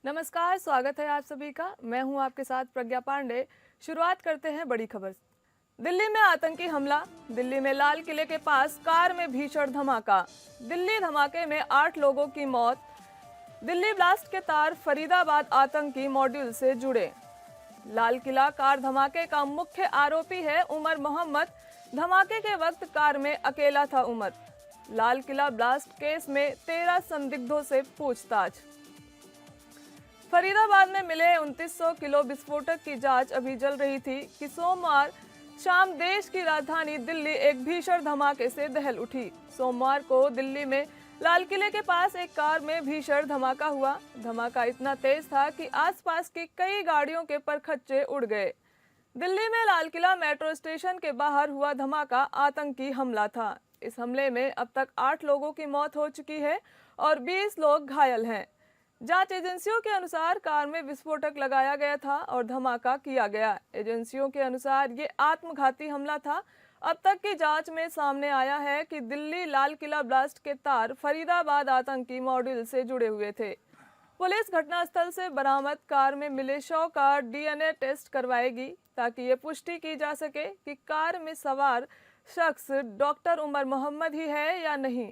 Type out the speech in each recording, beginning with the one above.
नमस्कार, स्वागत है आप सभी का। मैं हूं आपके साथ प्रज्ञा पांडे। शुरुआत करते हैं बड़ी खबर से। दिल्ली में आतंकी हमला। दिल्ली में लाल किले के पास कार में भीषण धमाका। दिल्ली धमाके में 8 लोगों की मौत। दिल्ली ब्लास्ट के तार फरीदाबाद आतंकी मॉड्यूल से जुड़े। लाल किला कार धमाके का मुख्य आरोपी है उमर मोहम्मद। धमाके के वक्त कार में अकेला था उमर। लाल किला ब्लास्ट केस में 13 संदिग्धों से पूछताछ। फरीदाबाद में मिले 2900 किलो विस्फोटक की जांच अभी चल रही थी कि सोमवार शाम देश की राजधानी दिल्ली एक भीषण धमाके से दहल उठी। सोमवार को दिल्ली में लाल किले के पास एक कार में भीषण धमाका हुआ। धमाका इतना तेज था कि आसपास की कई गाड़ियों के परखच्चे उड़ गए। दिल्ली में लाल किला मेट्रो स्टेशन के बाहर हुआ धमाका आतंकी हमला था। इस हमले में अब तक 8 लोगों की मौत हो चुकी है और 20 लोग घायल हैं। जांच एजेंसियों के अनुसार कार में विस्फोटक लगाया गया था और धमाका किया गया। एजेंसियों के अनुसार ये आत्मघाती हमला था। अब तक की जांच में सामने आया है कि दिल्ली लाल किला ब्लास्ट के तार फरीदाबाद आतंकी मॉड्यूल से जुड़े हुए थे। पुलिस घटनास्थल से बरामद कार में मिले शव का डीएनए टेस्ट करवाएगी ताकि ये पुष्टि की जा सके कि कार में सवार शख्स डॉक्टर उमर मोहम्मद ही है या नहीं।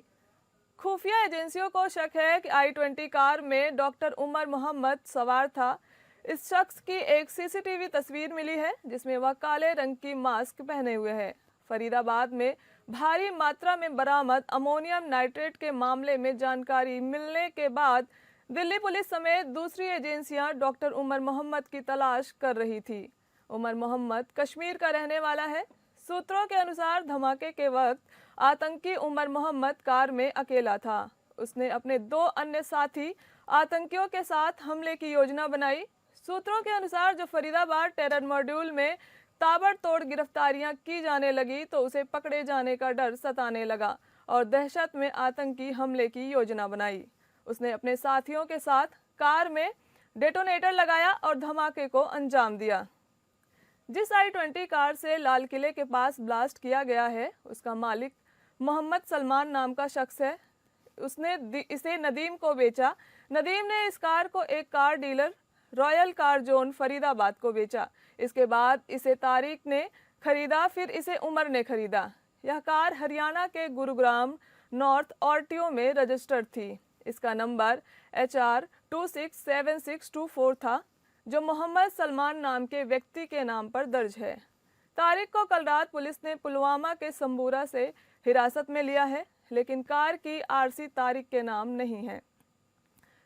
खुफिया एजेंसियों को शक है कि i20 कार में डॉक्टर उमर मोहम्मद सवार था। इस शख्स की एक सीसीटीवी तस्वीर मिली है जिसमें वह काले रंग की मास्क पहने हुए है। फरीदाबाद में भारी मात्रा में बरामद अमोनियम नाइट्रेट के मामले में जानकारी मिलने के बाद दिल्ली पुलिस समेत दूसरी एजेंसियां डॉक्टर उमर मोहम्मद की तलाश कर रही थी। उमर मोहम्मद कश्मीर का रहने वाला है। सूत्रों के अनुसार धमाके के वक्त आतंकी उमर मोहम्मद कार में अकेला था। उसने अपने 2 अन्य साथी आतंकियों के साथ हमले की योजना बनाई। सूत्रों के अनुसार जब फरीदाबाद टेरर मॉड्यूल में ताबड़तोड़ गिरफ्तारियां की जाने लगी तो उसे पकड़े जाने का डर सताने लगा और दहशत में आतंकी हमले की योजना बनाई। उसने अपने साथियों के साथ कार में डेटोनेटर लगाया और धमाके को अंजाम दिया। जिस i20 कार से लाल किले के पास ब्लास्ट किया गया है उसका मालिक मोहम्मद सलमान नाम का शख्स है। उसने इसे नदीम को बेचा। नदीम ने इस कार को एक car dealer royal car zone Faridabad को बेचा। इसके बाद इसे तारिक ने खरीदा, फिर इसे उमर ने खरीदा। यह कार हरियाणा के गुरुग्राम नॉर्थ ऑरटीओ में रजिस्टर्ड थी। इसका नंबर HR 267624 था जो मोहम्मद सलमान नाम के व्यक्ति के नाम पर दर्ज है। तारिक को कल रात पुलिस ने पुलवामा के संबूरा से हिरासत में लिया है, लेकिन कार की आरसी तारिक के नाम नहीं है।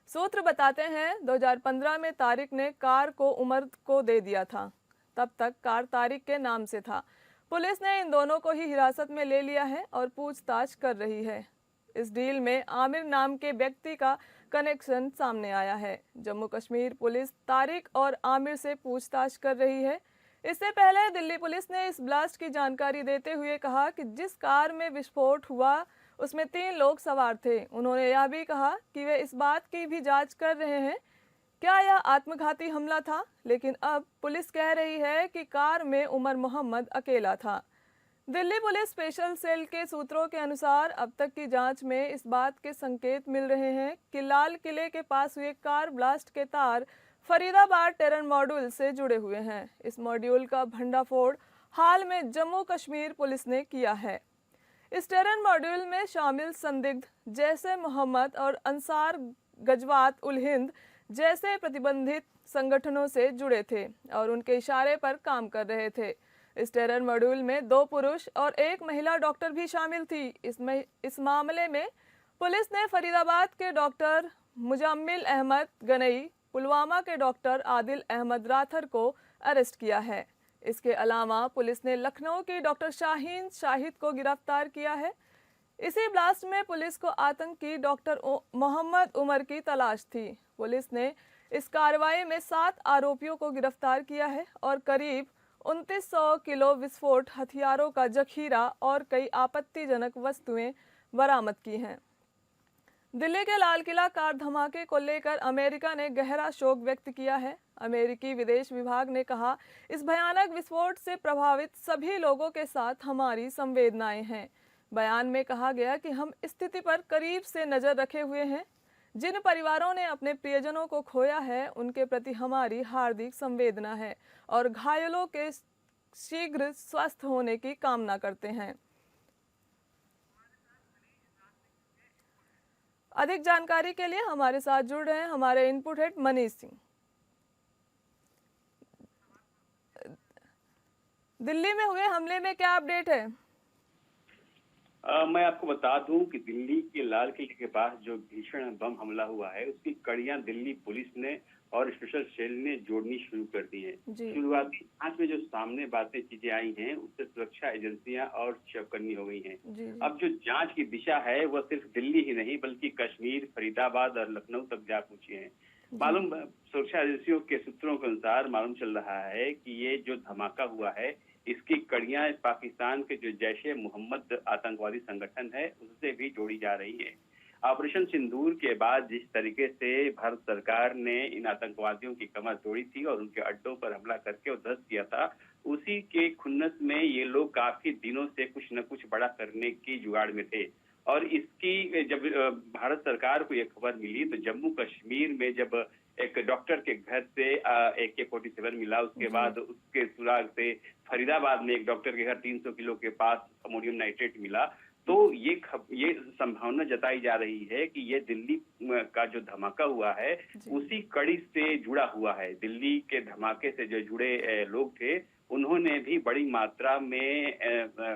सूत्र बताते हैं 2015 में तारिक ने कार को उमर को दे दिया था। तब तक कार तारिक के नाम से था। पुलिस ने इन दोनों को ही हिरासत में ले लिया है और पूछताछ कर रही है। इस डील में आमिर नाम के व्यक्ति का कनेक्शन सामने आया है। जम्मू कश्मीर पुलिस तारिक और आमिर से पूछताछ कर रही है। इससे पहले दिल्ली पुलिस ने इस ब्लास्ट की जानकारी देते हुए कहा कि जिस कार में विस्फोट हुआ उसमें 3 लोग सवार थे। उन्होंने यह भी कहा कि वे इस बात की भी जांच कर रहे हैं क्या यह आत्मघाती हमला था, लेकिन अब पुलिस कह रही है कि कार में उमर मोहम्मद अकेला था। दिल्ली पुलिस स्पेशल सेल के सूत्रों के अनुसार अब तक की जांच में इस बात के संकेत मिल रहे हैं कि लाल किले के पास हुए कार ब्लास्ट के तार फरीदाबाद टेरर मॉड्यूल से जुड़े हुए हैं। इस मॉड्यूल का भंडाफोड़ हाल में जम्मू कश्मीर पुलिस ने किया है। इस टेरर मॉड्यूल में शामिल संदिग्ध जैसे मोहम्मद और अंसार गजवात उल हिंद जैसे प्रतिबंधित संगठनों से जुड़े थे और उनके इशारे पर काम कर रहे थे। इस टेरर मॉड्यूल में 2 पुरुष और 1 महिला डॉक्टर भी शामिल थी। इस मामले में पुलिस ने फरीदाबाद के डॉक्टर मुजम्मिल अहमद गनई, पुलवामा के डॉक्टर आदिल अहमद राथर को अरेस्ट किया है। इसके अलावा पुलिस ने लखनऊ की डॉक्टर शाहीन शाहिद को गिरफ्तार किया है। इसी ब्लास्ट में पुलिस को आतंकी डॉक्टर मोहम्मद उमर की तलाश थी। पुलिस ने इस कार्रवाई में 7 आरोपियों को गिरफ्तार किया है और करीब 2900 किलो विस्फोट हथियारों का जखीरा और कई आपत्तिजनक वस्तुएं बरामद की हैं। दिल्ली के लाल किला कार धमाके को लेकर अमेरिका ने गहरा शोक व्यक्त किया है। अमेरिकी विदेश विभाग ने कहा, इस भयानक विस्फोट से प्रभावित सभी लोगों के साथ हमारी संवेदनाएं हैं। बयान में कहा गया कि हम स्थिति पर करीब से नजर रखे हुए हैं। जिन परिवारों ने अपने प्रियजनों को खोया है उनके प्रति हमारी हार्दिक संवेदना है और घायलों के शीघ्र स्वस्थ होने की कामना करते हैं। अधिक जानकारी के लिए हमारे साथ जुड़ रहे हैं हमारे इनपुट हेड मनीष सिंह। दिल्ली में हुए हमले में क्या अपडेट है? मैं आपको बता दूं कि दिल्ली के लाल किले के पास जो भीषण बम हमला हुआ है उसकी कड़ियां दिल्ली पुलिस ने और स्पेशल सेल ने जोड़नी शुरू कर दी है। शुरुआती जांच में जो सामने बातें चीजें आई हैं उससे सुरक्षा एजेंसियां और चौकन्नी हो गई हैं। अब जो जांच की दिशा है वह सिर्फ दिल्ली ही नहीं बल्कि कश्मीर, फरीदाबाद और लखनऊ तक जा पहुंची है। मालूम सुरक्षा एजेंसियों के सूत्रों के अनुसार मालूम चल रहा है कि ये जो धमाका हुआ है इसकी कड़ियां पाकिस्तान के जो जैश ए मोहम्मद आतंकवादी संगठन है उससे भी जोड़ी जा रही है। ऑपरेशन सिंदूर के बाद जिस तरीके से भारत सरकार ने इन आतंकवादियों की कमर तोड़ी थी और उनके अड्डों पर हमला करके ध्वस्त किया था, उसी के खुन्नस में ये लोग काफी दिनों से कुछ न कुछ बड़ा करने की जुगाड़ में थे। और इसकी जब भारत सरकार को यह खबर मिली तो जम्मू कश्मीर में जब एक डॉक्टर के घर से AK-47 मिला, उसके बाद उसके सुराग से फरीदाबाद में एक डॉक्टर के घर 300 किलो के पास अमोनियम नाइट्रेट मिला, तो ये संभावना जताई जा रही है कि ये दिल्ली का जो धमाका हुआ है उसी कड़ी से जुड़ा हुआ है। दिल्ली के धमाके से जो जुड़े लोग थे उन्होंने भी बड़ी मात्रा में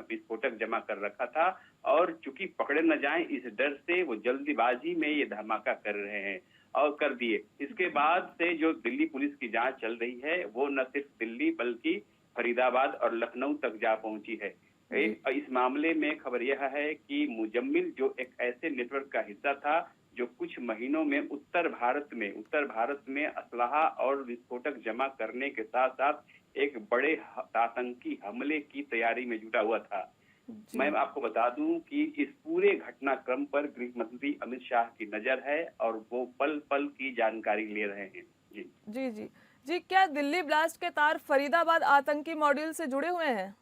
विस्फोटक जमा कर रखा था और चूंकि पकड़े न जाएं इस डर से वो जल्दीबाजी में ये धमाका कर रहे हैं और कर दिए। इसके बाद से जो दिल्ली पुलिस की जांच चल रही है वो न सिर्फ दिल्ली बल्कि फरीदाबाद और लखनऊ तक जा पहुंची है। इस मामले में खबर यह है कि मुजम्मिल जो एक ऐसे नेटवर्क का हिस्सा था जो कुछ महीनों में उत्तर भारत में असलहा और विस्फोटक जमा करने के साथ साथ एक बड़े आतंकी हमले की तैयारी में जुटा हुआ था। मैं आपको बता दूं कि इस पूरे घटनाक्रम पर गृह मंत्री अमित शाह की नजर है और वो पल पल की जानकारी ले रहे हैं। जी, क्या दिल्ली ब्लास्ट के तार फरीदाबाद आतंकी मॉड्यूल से जुड़े हुए हैं?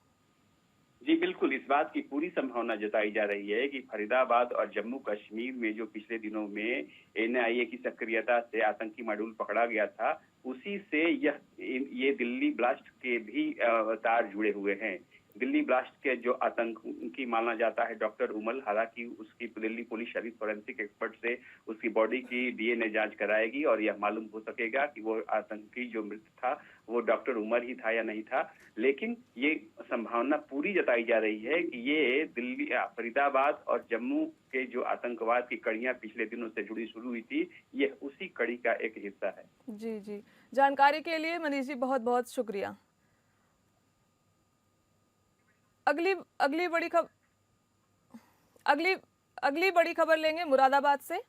जी बिल्कुल, इस बात की पूरी संभावना जताई जा रही है कि फरीदाबाद और जम्मू कश्मीर में जो पिछले दिनों में NIA की सक्रियता से आतंकी मॉड्यूल पकड़ा गया था, उसी से ये दिल्ली ब्लास्ट के भी तार जुड़े हुए हैं। दिल्ली ब्लास्ट के जो आतंकी माना जाता है डॉक्टर उमल, हालांकि उसकी दिल्ली पुलिस शरीफ फोरेंसिक एक्सपर्ट से उसकी बॉडी की DNA जांच कराएगी और यह मालूम हो सकेगा कि वो आतंकी जो मृत था वो डॉक्टर उमर ही था या नहीं था। लेकिन ये संभावना पूरी जताई जा रही है कि ये दिल्ली, फरीदाबाद और जम्मू के जो आतंकवाद की कड़ियां पिछले दिनों से जुड़ी शुरू हुई थी, ये उसी कड़ी का एक हिस्सा है। जी, जानकारी के लिए मनीष जी बहुत बहुत शुक्रिया। अगली बड़ी खबर लेंगे मुरादाबाद से।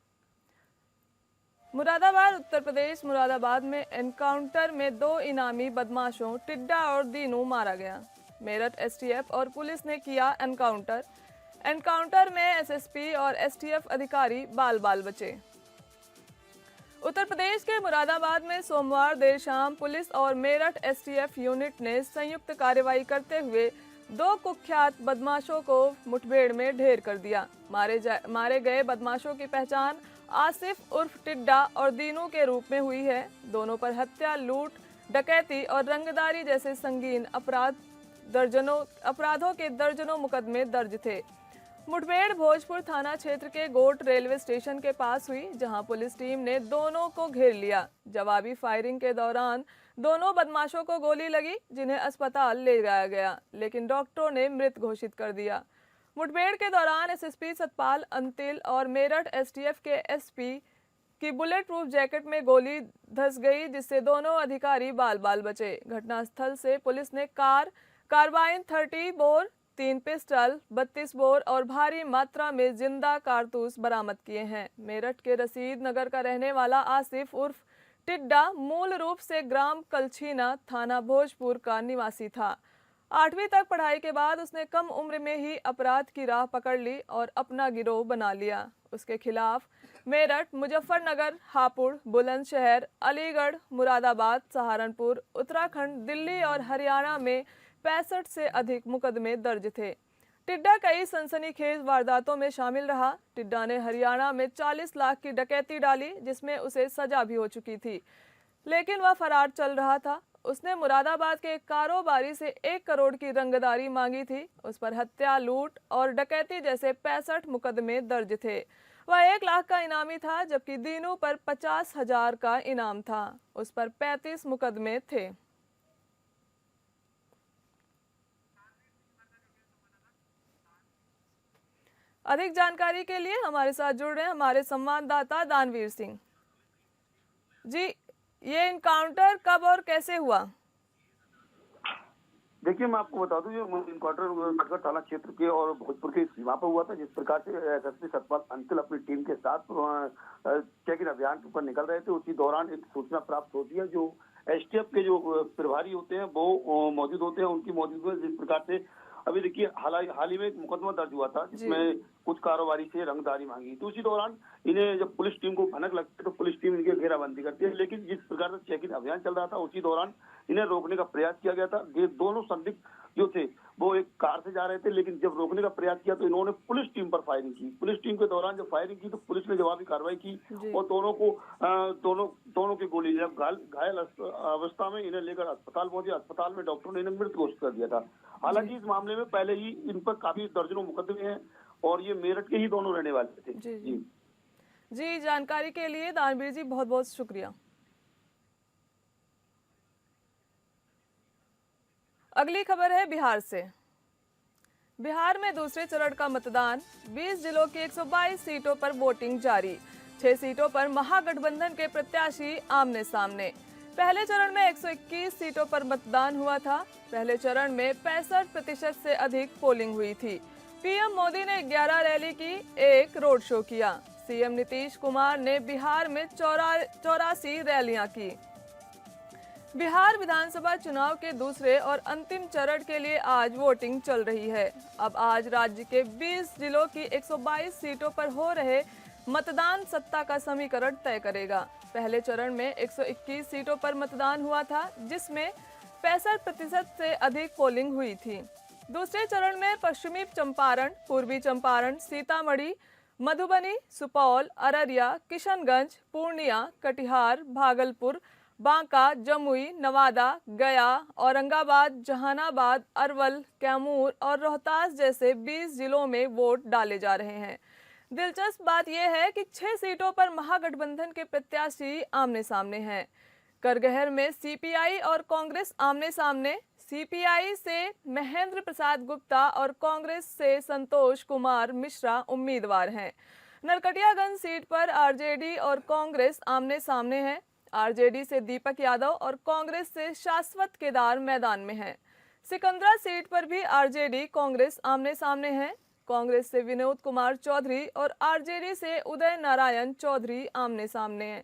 मुरादाबाद उत्तर प्रदेश मुरादाबाद में एनकाउंटर में 2 इनामी बदमाशों टिड्डा और दीनू मारा गया। मेरठ STF और पुलिस ने किया एनकाउंटर में SSP और STF अधिकारी बाल बचे। उत्तर प्रदेश के मुरादाबाद में सोमवार देर शाम पुलिस और मेरठ STF यूनिट ने संयुक्त कार्रवाई करते हुए 2 कुख्यात बदमाशों को मुठभेड़ में ढेर कर दिया। मारे गए बदमाशों की पहचान आसिफ उर्फ टिड्डा और दीनू के रूप में हुई है। दोनों पर हत्या, लूट, डकैती और रंगदारी जैसे संगीन अपराधों के दर्जनों मुकदमे दर्ज थे। मुठभेड़ भोजपुर थाना क्षेत्र के गोट रेलवे स्टेशन के पास हुई, जहां पुलिस टीम ने दोनों को घेर लिया। जवाबी फायरिंग के दौरान दोनों बदमाशों को गोली लगी, जिन्हें अस्पताल ले जाया गया, लेकिन डॉक्टरों ने मृत घोषित कर दिया। मुठभेड़ के दौरान SSP सतपाल अंतिल और मेरठ STF के SP की बुलेट प्रूफ जैकेट में गोली धंस गई, जिससे दोनों अधिकारी बाल बचे। घटनास्थल से पुलिस ने कार्बाइन 30 बोर, 3 पिस्टल, 32 बोर और भारी मात्रा में जिंदा कारतूस बरामद किए हैं। मेरठ के रसीद नगर का रहने वाला आसिफ उर्फ टिड्डा मूल रूप से ग्राम कलछीना, थाना भोजपुर का निवासी था। 8वीं तक पढ़ाई के बाद उसने कम उम्र में ही अपराध की राह पकड़ ली और अपना गिरोह बना लिया। उसके खिलाफ मेरठ, मुजफ्फरनगर, हापुड़, बुलंदशहर, अलीगढ़, मुरादाबाद, सहारनपुर, उत्तराखंड, दिल्ली और हरियाणा में 65 से अधिक मुकदमे दर्ज थे। टिड्डा कई सनसनीखेज वारदातों में शामिल रहा। टिड्डा ने हरियाणा में 40 लाख की डकैती डाली, जिसमें उसे सजा भी हो चुकी थी, लेकिन वह फरार चल रहा था। उसने मुरादाबाद के एक कारोबारी से 1 करोड़ की रंगदारी मांगी थी। उस पर हत्या, लूट और डकैती जैसे 65 मुकदमे दर्ज थे। वह 1 लाख का इनामी था, जबकि दीनू पर 50,000 का इनाम था। उस पर 35 मुकदमे थे। अधिक जानकारी के लिए हमारे साथ जुड़ रहे हैं हमारे संवाददाता दानवीर सिंह जी। ये इनकाउंटर कब और कैसे हुआ? देखिए, मैं आपको बता दूं, ये इनकाउंटर नगर थाना क्षेत्र के और भोजपुर के सीमा पर हुआ था। जिस प्रकार से एसएसपी सतपाल अंचल अपनी टीम के साथ चेक इन अभियान पर निकल रहे थे, उसी दौरान एक सूचना प्राप्त होती है। जो एसटीएफ के जो प्रभारी होते हैं वो मौजूद होते हैं, उनकी मौजूदगी में जिस प्रकार से अभी देखिए हाल ही में एक मुकदमा दर्ज हुआ था, जिसमें कुछ कारोबारी से रंगदारी मांगी। तो उसी दौरान इन्हें जब पुलिस टीम को भनक लगती है तो पुलिस टीम इनकी घेराबंदी करती है। लेकिन जिस प्रकार से चेक इन अभियान चल रहा था, उसी दौरान इन्हें रोकने का प्रयास किया गया था। ये दोनों संदिग्ध जो थे वो एक कार से जा रहे थे, लेकिन जब रोकने का प्रयास किया तो इन्होंने पुलिस टीम पर फायरिंग की। पुलिस टीम के दौरान जब फायरिंग की तो पुलिस ने जवाबी कार्रवाई की और दोनों की गोली जब घायल अवस्था में इन्हें लेकर अस्पताल पहुंचे। अस्पताल में डॉक्टरों ने इन्हें मृत घोषित कर दिया था। हालांकि इस मामले में पहले ही इन पर काफी दर्जनों मुकदमे हैं और ये मेरठ के ही दोनों रहने वाले थे। जी, जानकारी के लिए दानवीर जी बहुत बहुत शुक्रिया। अगली खबर है बिहार से। बिहार में दूसरे चरण का मतदान, 20 जिलों की 122 सीटों पर वोटिंग जारी। 6 सीटों पर महागठबंधन के प्रत्याशी आमने सामने। पहले चरण में 121 सीटों पर मतदान हुआ था। पहले चरण में 65% से अधिक पोलिंग हुई थी। पीएम मोदी ने 11 रैली की, एक रोड शो किया। सीएम नीतीश कुमार ने बिहार में 84 रैलियां की। बिहार विधानसभा चुनाव के दूसरे और अंतिम चरण के लिए आज वोटिंग चल रही है। अब आज राज्य के 20 जिलों की 122 सीटों पर हो रहे मतदान सत्ता का समीकरण तय करेगा। पहले चरण में 121 सीटों पर मतदान हुआ था, जिसमें 65% से अधिक पोलिंग हुई थी। दूसरे चरण में पश्चिमी चंपारण, पूर्वी चंपारण, सीतामढ़ी, मधुबनी, सुपौल, अररिया, किशनगंज, पूर्णिया, कटिहार, भागलपुर, बांका, जमुई, नवादा, गया, औरंगाबाद, जहानाबाद, अरवल, कैमूर और रोहतास जैसे 20 जिलों में वोट डाले जा रहे हैं। दिलचस्प बात यह है कि 6 सीटों पर महागठबंधन के प्रत्याशी आमने सामने हैं। करगहर में सीपीआई और कांग्रेस आमने सामने। सीपीआई से महेंद्र प्रसाद गुप्ता और कांग्रेस से संतोष कुमार मिश्रा उम्मीदवार हैं। नरकटियागंज सीट पर आरजेडी और कांग्रेस आमने सामने हैं। आरजेडी से दीपक यादव और कांग्रेस से शाश्वत केदार मैदान में हैं। सिकंदरा सीट पर भी आरजेडी कांग्रेस आमने सामने हैं। कांग्रेस से विनोद कुमार चौधरी और आरजेडी से उदय नारायण चौधरी आमने सामने हैं।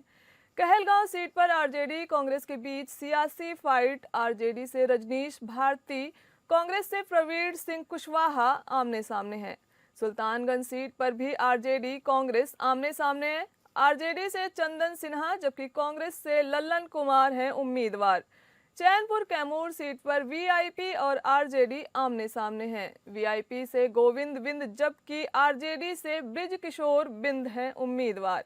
कहलगांव सीट पर आरजेडी कांग्रेस के बीच सियासी फाइट। आरजेडी से रजनीश भारती, कांग्रेस से प्रवीण सिंह कुशवाहा आमने सामने हैं। सुल्तानगंज सीट पर भी आरजेडी कांग्रेस आमने सामने है। आरजेडी से चंदन सिन्हा, जबकि कांग्रेस से लल्लन कुमार हैं उम्मीदवार। चैनपुर कैमूर सीट पर वीआईपी और आरजेडी आमने सामने हैं। वीआईपी से गोविंद बिंद, जबकि आरजेडी से ब्रिज किशोर बिंद हैं उम्मीदवार।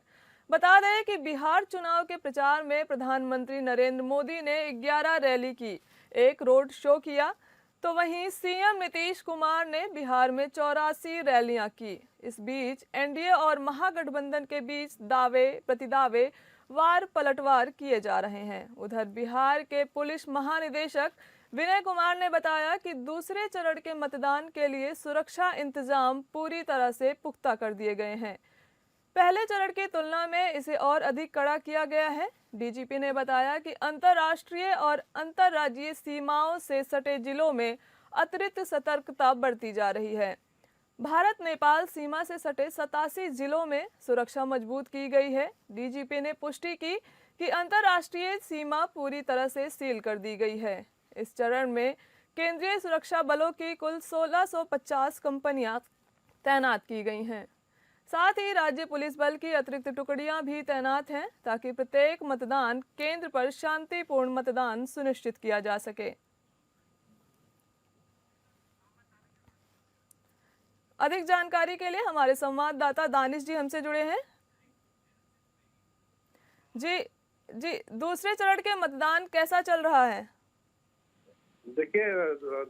बता दें कि बिहार चुनाव के प्रचार में प्रधानमंत्री नरेंद्र मोदी ने 11 रैली की, एक रोड शो किया, तो वहीं सीएम नीतीश कुमार ने बिहार में 84 रैलियां की। इस बीच एनडीए और महागठबंधन के बीच दावे प्रतिदावे, वार पलटवार किए जा रहे हैं। उधर बिहार के पुलिस महानिदेशक विनय कुमार ने बताया कि दूसरे चरण के मतदान के लिए सुरक्षा इंतजाम पूरी तरह से पुख्ता कर दिए गए हैं। पहले चरण की तुलना में इसे और अधिक कड़ा किया गया है। डीजीपी ने बताया कि अंतर्राष्ट्रीय और अंतर्राज्यीय सीमाओं से सटे जिलों में अतिरिक्त सतर्कता बरती जा रही है। भारत नेपाल सीमा से सटे 87 जिलों में सुरक्षा मजबूत की गई है। डीजीपी ने पुष्टि की कि अंतर्राष्ट्रीय सीमा पूरी तरह से सील कर दी गई है। इस चरण में केंद्रीय सुरक्षा बलों की कुल 1650 कंपनियां तैनात की गई हैं। साथ ही राज्य पुलिस बल की अतिरिक्त टुकड़ियां भी तैनात हैं, ताकि प्रत्येक मतदान केंद्र पर शांतिपूर्ण मतदान सुनिश्चित किया जा सके। अधिक जानकारी के लिए हमारे संवाददाता दानिश जी हमसे जुड़े हैं। जी जी, दूसरे चरण के मतदान कैसा चल रहा है? देखिए,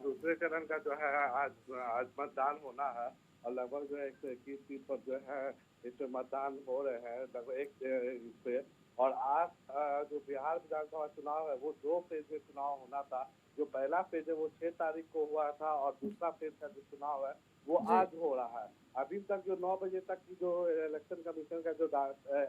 दूसरे चरण का जो है आज मतदान होना है और लगभग जो है 121 सीट पर जो है इसमें मतदान हो रहे हैं लगभग एक इस पे। और आज जो बिहार विधानसभा चुनाव है वो 2 फेज में चुनाव होना था। जो पहला फेज है वो 6 तारीख को हुआ था और दूसरा फेज का जो चुनाव है वो आज हो रहा है। अभी तक जो 9 बजे तक की जो इलेक्शन कमीशन का जो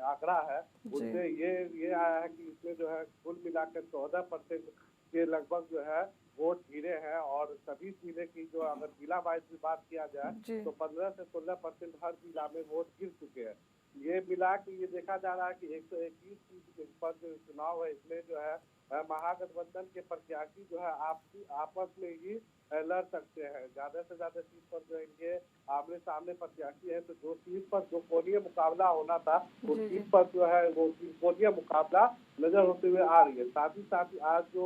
आंकड़ा है उसमें ये आया है कि इसमें जो है कुल मिलाकर 14% के लगभग जो है वोट गिरे हैं। और सभी जिले की जो अगर जिला वाइज भी बात किया जाए तो 15 से 16% हर जिला में वोट गिर चुके हैं। ये मिला के ये देखा जा रहा है कि 121 सीट पर जो चुनाव है इसमें जो है महागठबंधन के प्रत्याशी जो है आपस में ही लड़ सकते हैं। ज्यादा से ज्यादा सीट पर जो इनके आमने सामने प्रत्याशी है तो जो सीट पर जो कोणीय मुकाबला होना था उस सीट पर जो है वो कोणीय मुकाबला नजर होते हुए आ रही है। साथ ही आज जो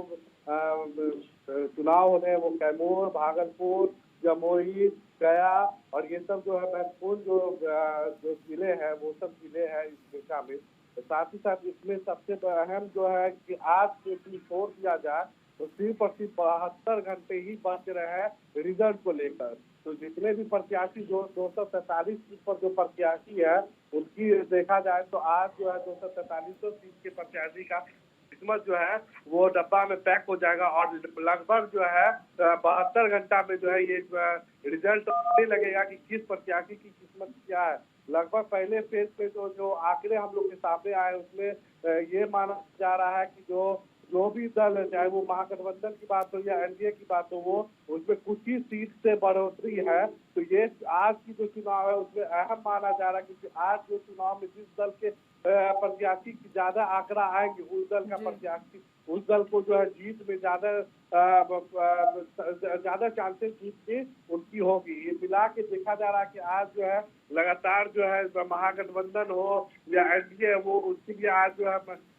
चुनाव होने हैं वो कैमूर, भागलपुर, जमुई, गया और ये सब जो है महत्वपूर्ण जो जिले हैं वो सब जिले हैं इस दिशा में। साथ ही साथ इसमें सबसे अहम जो है कि आज से छोड़ दिया जाए तो सिर्फ और सिर्फ 72 घंटे ही बच रहे हैं रिजल्ट को लेकर। तो जितने भी प्रत्याशी जो 243 सीट पर जो प्रत्याशी है उनकी देखा जाए तो आज जो है 243 सीट के प्रत्याशी का किस्मत जो है वो डब्बा में पैक हो जाएगा और लगभग जो है 72 घंटा में जो है ये रिजल्ट लगेगा कि किस प्रत्याशी की किस्मत क्या है। लगभग पहले फेज पे तो जो आंकड़े हम लोग के सामने आए उसमें ये माना जा रहा है कि जो भी दल है चाहे वो महागठबंधन की बात हो या एनडीए की बात हो वो उसमें कुछ ही सीट से बढ़ोतरी है। तो ये आज की जो चुनाव है उसमें अहम माना जा रहा है क्योंकि आज जो चुनाव में जिस दल के प्रत्याशी की ज्यादा आंकड़ा आएंगे उस दल का प्रत्याशी उस दल को जो है जीत में ज्यादा चांसेस जीत की उनकी होगी। ये मिला के देखा जा रहा है कि आज जो है लगातार जो है महागठबंधन हो या एनडीए वो उसके लिए आज जो है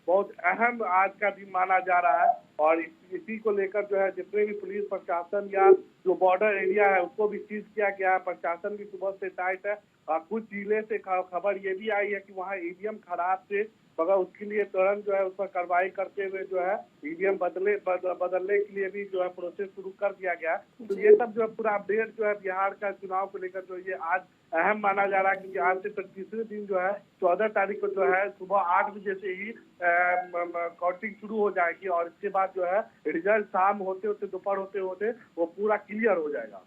बहुत अहम आज का दिन माना जा रहा है। और इसी को लेकर जो है जितने भी पुलिस प्रशासन या जो बॉर्डर एरिया है उसको भी सीज किया गया है। प्रशासन भी सुबह से टाइट है। कुछ जिले से खबर ये भी आई है कि वहाँ ईवीएम खराब थे मगर उसके लिए तुरंत जो है उस पर कार्रवाई करते हुए जो है ईवीएम बदलने के लिए भी जो है प्रोसेस शुरू कर दिया गया। तो ये सब जो है पूरा अपडेट जो है बिहार का चुनाव को लेकर जो ये आज अहम माना जा रहा है क्योंकि आज से तीसरे दिन जो है 14 तारीख को जो है सुबह 8 बजे से ही काउंटिंग शुरू हो जाएगी और इसके बाद जो है रिजल्ट शाम होते होते दोपहर होते होते वो पूरा क्लियर हो जाएगा।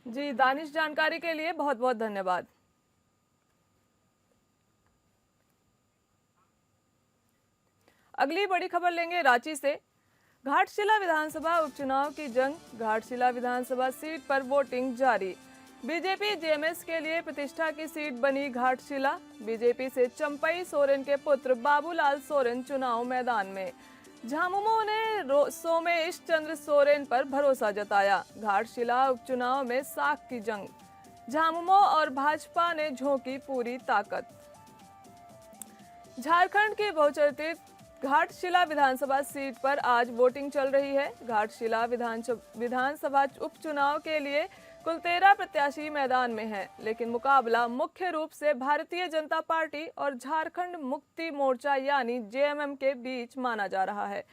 जी दानिश, जानकारी के लिए बहुत बहुत धन्यवाद। अगली बड़ी खबर लेंगे रांची से। घाटशिला विधानसभा उपचुनाव की जंग, घाटशिला विधानसभा सीट पर वोटिंग जारी। बीजेपी जेएमएस के लिए प्रतिष्ठा की सीट बनी घाटशिला। बीजेपी से चंपई सोरेन के पुत्र बाबूलाल सोरेन चुनाव मैदान में। झामुमो ने सोमेश चंद्र सोरेन पर भरोसा जताया। घाटशिला उपचुनाव में साख की जंग, झामुमो और भाजपा ने झोंकी पूरी ताकत। झारखंड के बहुचर्चित घाटशिला विधानसभा सीट पर आज वोटिंग चल रही है। घाटशिला विधानसभा उपचुनाव के लिए कुल 13 प्रत्याशी मैदान में हैं, लेकिन मुकाबला मुख्य रूप से भारतीय जनता पार्टी और झारखंड मुक्ति मोर्चा यानी जेएमएम के बीच माना जा रहा है।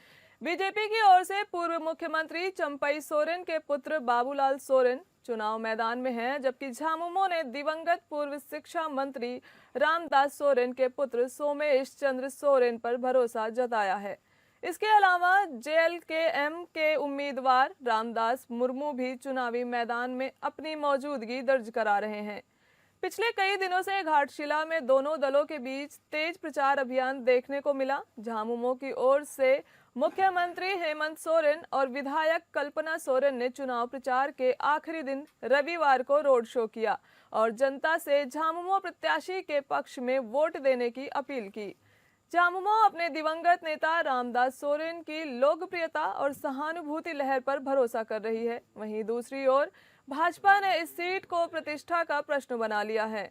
बीजेपी की ओर से पूर्व मुख्यमंत्री चंपई सोरेन के पुत्र बाबूलाल सोरेन चुनाव मैदान में हैं, जबकि झामुमो ने दिवंगत पूर्व शिक्षा मंत्री रामदास सोरेन के पुत्र सोमेश चंद्र सोरेन पर भरोसा जताया है। इसके अलावा जेएलकेएम के उम्मीदवार रामदास मुर्मू भी चुनावी मैदान में अपनी मौजूदगी दर्ज करा रहे हैं। पिछले कई दिनों से घाटशिला में दोनों दलों के बीच तेज प्रचार अभियान देखने को मिला। झामुमो की ओर से मुख्यमंत्री हेमंत सोरेन और विधायक कल्पना सोरेन ने चुनाव प्रचार के आखिरी दिन रविवार को रोड शो किया और जनता से झामुमो प्रत्याशी के पक्ष में वोट देने की अपील की। झामुमो अपने दिवंगत नेता रामदास सोरेन की लोकप्रियता और सहानुभूति लहर पर भरोसा कर रही है। वहीं दूसरी ओर भाजपा ने इस सीट को प्रतिष्ठा का प्रश्न बना लिया है।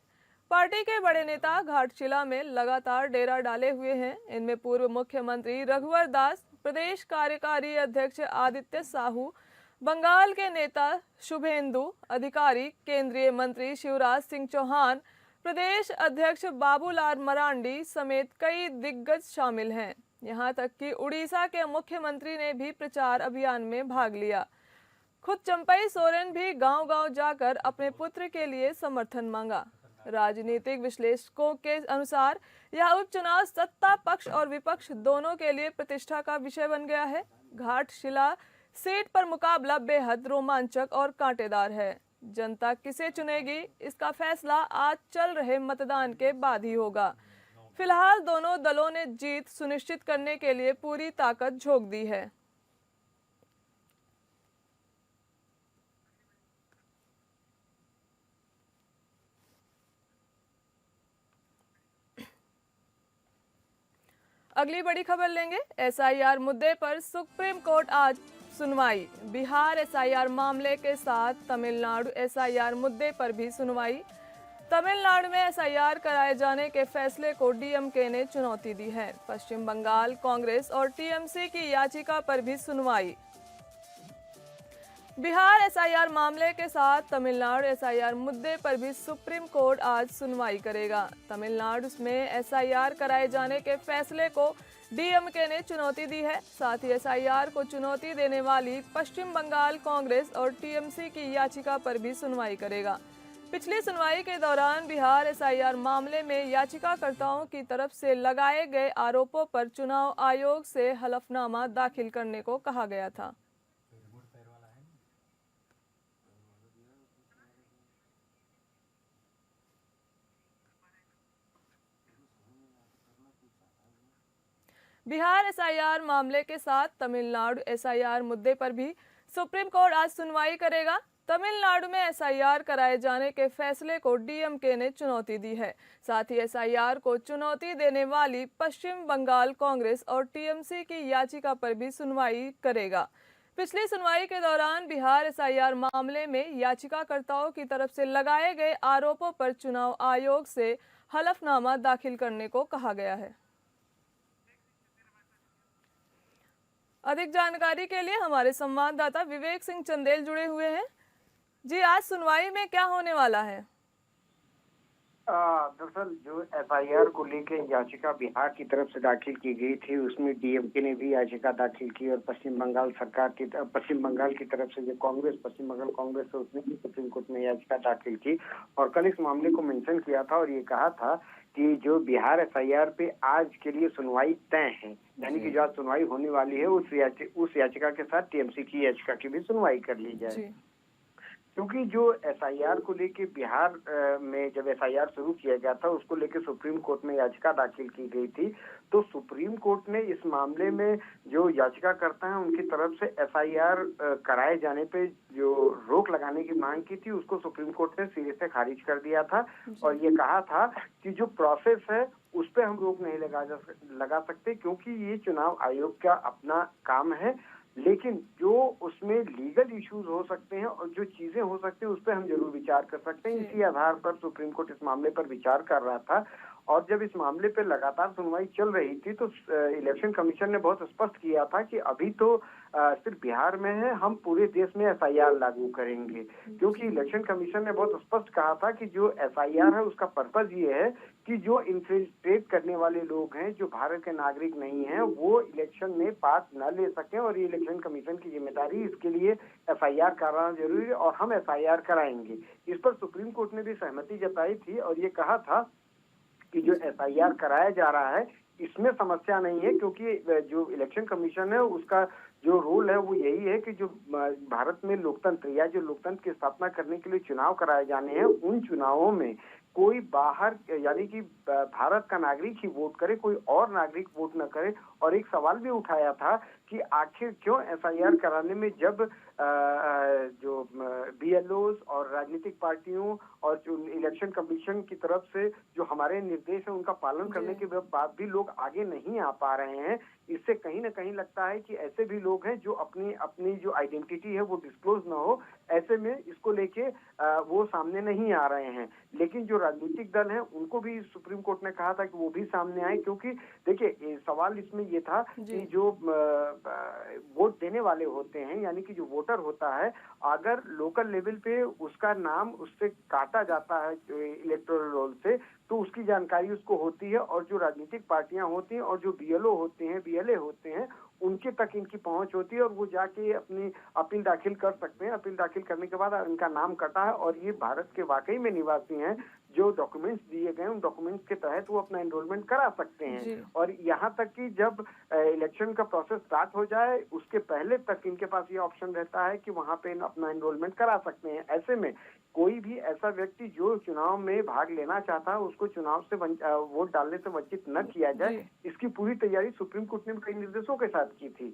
पार्टी के बड़े नेता घाटशिला में लगातार डेरा डाले हुए हैं। इनमें पूर्व मुख्यमंत्री रघुवर दास, प्रदेश कार्यकारी अध्यक्ष आदित्य साहू, बंगाल के नेता शुभेंदु अधिकारी, केंद्रीय मंत्री शिवराज सिंह चौहान, प्रदेश अध्यक्ष बाबूलाल मरांडी समेत कई दिग्गज शामिल हैं। यहां तक कि उड़ीसा के मुख्यमंत्री ने भी प्रचार अभियान में भाग लिया। खुद चंपई सोरेन भी गांव-गांव जाकर अपने पुत्र के लिए समर्थन मांगा। राजनीतिक विश्लेषकों के अनुसार यह उपचुनाव सत्ता पक्ष और विपक्ष दोनों के लिए प्रतिष्ठा का विषय बन गया है। घाटशिला सीट पर मुकाबला बेहद रोमांचक और कांटेदार है। जनता किसे चुनेगी, इसका फैसला आज चल रहे मतदान के बाद ही होगा। फिलहाल दोनों दलों ने जीत सुनिश्चित करने के लिए पूरी ताकत झोंक दी है। अगली बड़ी खबर लेंगे। एसआईआर मुद्दे पर सुप्रीम कोर्ट आज सुनवाई। बिहार एसआईआर मामले के साथ तमिलनाडु एसआईआर मुद्दे पर भी सुनवाई। तमिलनाडु में एसआईआर कराए जाने के फैसले को डीएमके ने चुनौती दी है। पश्चिम बंगाल कांग्रेस और टीएमसी की याचिका पर भी सुनवाई। बिहार एसआईआर मामले के साथ तमिलनाडु एसआईआर मुद्दे पर भी सुप्रीम कोर्ट आज सुनवाई करेगा। तमिलनाडु में एसआईआर कराए जाने के फैसले को डीएमके ने चुनौती दी है। साथ ही एसआईआर को चुनौती देने वाली पश्चिम बंगाल कांग्रेस और टीएमसी की याचिका पर भी सुनवाई करेगा। पिछली सुनवाई के दौरान बिहार एसआईआर मामले में याचिकाकर्ताओं की तरफ से लगाए गए आरोपों पर चुनाव आयोग से हलफनामा दाखिल करने को कहा गया था। बिहार एसआईआर मामले के साथ तमिलनाडु एसआईआर मुद्दे पर भी सुप्रीम कोर्ट आज सुनवाई करेगा। तमिलनाडु में एसआईआर कराए जाने के फैसले को डीएमके ने चुनौती दी है। साथ ही एसआईआर को चुनौती देने वाली पश्चिम बंगाल कांग्रेस और टीएमसी की याचिका पर भी सुनवाई करेगा। पिछली सुनवाई के दौरान बिहार एसआईआर मामले में याचिकाकर्ताओं की तरफ से लगाए गए आरोपों पर चुनाव आयोग से हलफनामा दाखिल करने को कहा गया है। अधिक जानकारी के लिए हमारे संवाददाता विवेक सिंह चंदेल जुड़े हुए हैं। जी, आज सुनवाई में क्या होने वाला है? दरअसल जो एफआईआर को लेकर याचिका बिहार की तरफ से दाखिल की गई थी, उसमें डीएमके ने भी याचिका दाखिल की और पश्चिम बंगाल की तरफ से जो पश्चिम बंगाल कांग्रेस है, उसने भी सुप्रीम कोर्ट में याचिका दाखिल की और कल इस मामले को मेंशन किया था और ये कहा था कि जो बिहार एफआईआर पे आज के लिए सुनवाई तय है, यानी कि जो आज सुनवाई होने वाली है उस याचिका के साथ टीएमसी की याचिका की भी सुनवाई कर ली जाए। क्योंकि जो एसआईआर को लेके बिहार में जब एसआईआर शुरू किया गया था, उसको लेके सुप्रीम कोर्ट में याचिका दाखिल की गई थी, तो सुप्रीम कोर्ट ने इस मामले में जो याचिकाकर्ता हैं उनकी तरफ से एसआईआर कराए जाने पे जो रोक लगाने की मांग की थी, उसको सुप्रीम कोर्ट ने सिरे से खारिज कर दिया था और ये कहा था कि जो प्रोसेस है उस पर हम रोक नहीं लगा सकते, क्योंकि ये चुनाव आयोग का अपना काम है, लेकिन जो उसमें लीगल इश्यूज हो सकते हैं और जो चीजें हो सकती हैं उस पर हम जरूर विचार कर सकते हैं। इसी आधार पर सुप्रीम कोर्ट इस मामले पर विचार कर रहा था और जब इस मामले पर लगातार सुनवाई चल रही थी तो इलेक्शन कमीशन ने बहुत स्पष्ट किया था कि अभी तो सिर्फ बिहार में है, हम पूरे देश में एफआईआर लागू करेंगे, क्योंकि इलेक्शन कमीशन ने बहुत स्पष्ट कहा था कि जो एफआईआर है उसका पर्पज ये है कि जो इन्फिल्ट्रेट करने वाले लोग हैं, जो भारत के नागरिक नहीं हैं, वो इलेक्शन में पार्ट न ले सकें और ये इलेक्शन कमीशन की जिम्मेदारी, इसके लिए एफआईआर कराना जरूरी है और हम एफआईआर कराएंगे। इस पर सुप्रीम कोर्ट ने भी सहमति जताई थी और ये कहा था कि जो एफआईआर कराया जा रहा है इसमें समस्या नहीं है, क्योंकि जो इलेक्शन कमीशन है उसका जो रोल है वो यही है कि जो भारत में लोकतंत्र या जो लोकतंत्र की स्थापना करने के लिए चुनाव कराए जाने हैं, उन चुनावों में कोई बाहर यानी कि भारत का नागरिक ही वोट करे, कोई और नागरिक वोट न करे। और एक सवाल भी उठाया था कि आखिर क्यों एफआईआर कराने में जब जो बीएलओज और राजनीतिक पार्टियों और जो इलेक्शन कमीशन की तरफ से जो हमारे निर्देश है उनका पालन करने के बाद भी लोग आगे नहीं आ पा रहे हैं, इससे कहीं ना कहीं लगता है कि ऐसे भी लोग हैं जो अपनी जो आइडेंटिटी है वो डिस्क्लोज ना हो, ऐसे में इसको लेके वो सामने नहीं आ रहे हैं। लेकिन जो राजनीतिक दल हैं उनको भी सुप्रीम कोर्ट ने कहा था कि वो भी सामने आए, क्योंकि देखिए सवाल इसमें ये था कि जो वोट देने वाले होते हैं, यानी कि जो वोटर होता है, अगर लोकल लेवल पे उसका नाम उससे काटा जाता है इलेक्टोरल रोल से, तो उसकी जानकारी उसको होती है। और जो राजनीतिक पार्टियां होती हैं और जो बीएलओ होते हैं, बीएलए होते हैं, उनके तक इनकी पहुंच होती है और वो जाके अपनी अपील दाखिल कर सकते हैं। अपील दाखिल करने के बाद इनका नाम कटा है और ये भारत के वाकई में निवासी हैं, जो डॉक्यूमेंट्स दिए गए उन डॉक्यूमेंट्स के तहत वो अपना एनरोलमेंट करा सकते हैं। और यहाँ तक कि जब इलेक्शन का प्रोसेस स्टार्ट हो जाए उसके पहले तक इनके पास ये ऑप्शन रहता है कि वहाँ पे अपना एनरोलमेंट करा सकते हैं। ऐसे में कोई भी ऐसा व्यक्ति जो चुनाव में भाग लेना चाहता है उसको चुनाव से वोट डालने से वंचित न किया जाए, इसकी पूरी तैयारी सुप्रीम कोर्ट ने कई निर्देशों के साथ की थी।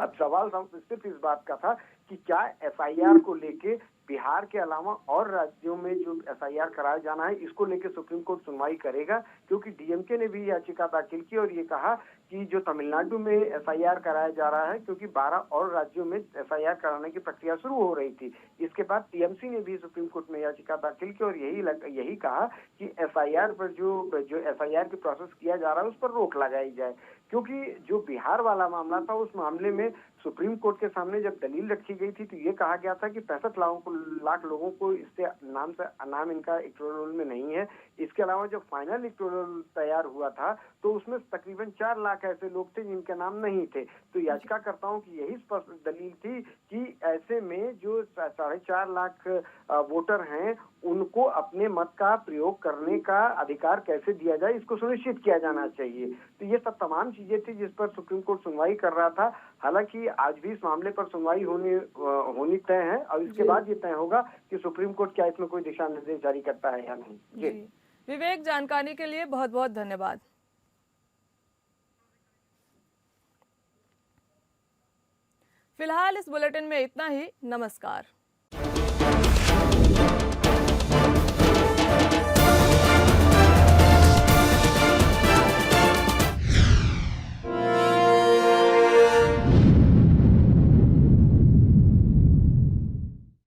अब सवाल सिर्फ इस बात का था कि क्या एफआईआर को लेके बिहार के अलावा और राज्यों में जो एफआईआर कराया जाना है, इसको लेके सुप्रीम कोर्ट सुनवाई करेगा, क्योंकि डीएमके ने भी याचिका दाखिल की और ये कहा कि जो तमिलनाडु में एफआईआर कराया जा रहा है, क्योंकि 12 और राज्यों में एफआईआर कराने की प्रक्रिया शुरू हो रही थी। इसके बाद टीएमसी ने भी सुप्रीम कोर्ट में याचिका दाखिल की और यही कहा कि एफआईआर पर जो एफआईआर की प्रोसेस किया जा रहा है उस पर रोक लगाई जाए, क्योंकि जो बिहार वाला मामला था उस मामले में सुप्रीम कोर्ट के सामने जब दलील रखी गई थी तो ये कहा गया था कि 65 लाख लोगों को इससे नाम इनका इलेक्टोरल रोल में नहीं है। इसके अलावा जब फाइनल इलेक्टोरल रोल तैयार हुआ था तो उसमें तकरीबन 4 लाख ऐसे लोग थे जिनके नाम नहीं थे। तो याचिकाकर्ताओं की यही स्पष्ट दलील थी कि ऐसे में जो 4.5 लाख वोटर हैं उनको अपने मत का प्रयोग करने का अधिकार कैसे दिया जाए, इसको सुनिश्चित किया जाना चाहिए। तो ये सब तमाम चीजें थी जिस पर सुप्रीम कोर्ट सुनवाई कर रहा था। हालांकि आज भी इस मामले पर सुनवाई होनी तय है और इसके बाद ये तय होगा कि सुप्रीम कोर्ट क्या इसमें कोई दिशा निर्देश जारी करता है या नहीं। जी विवेक, जानकारी के लिए बहुत बहुत धन्यवाद। फिलहाल इस बुलेटिन में इतना ही। नमस्कार।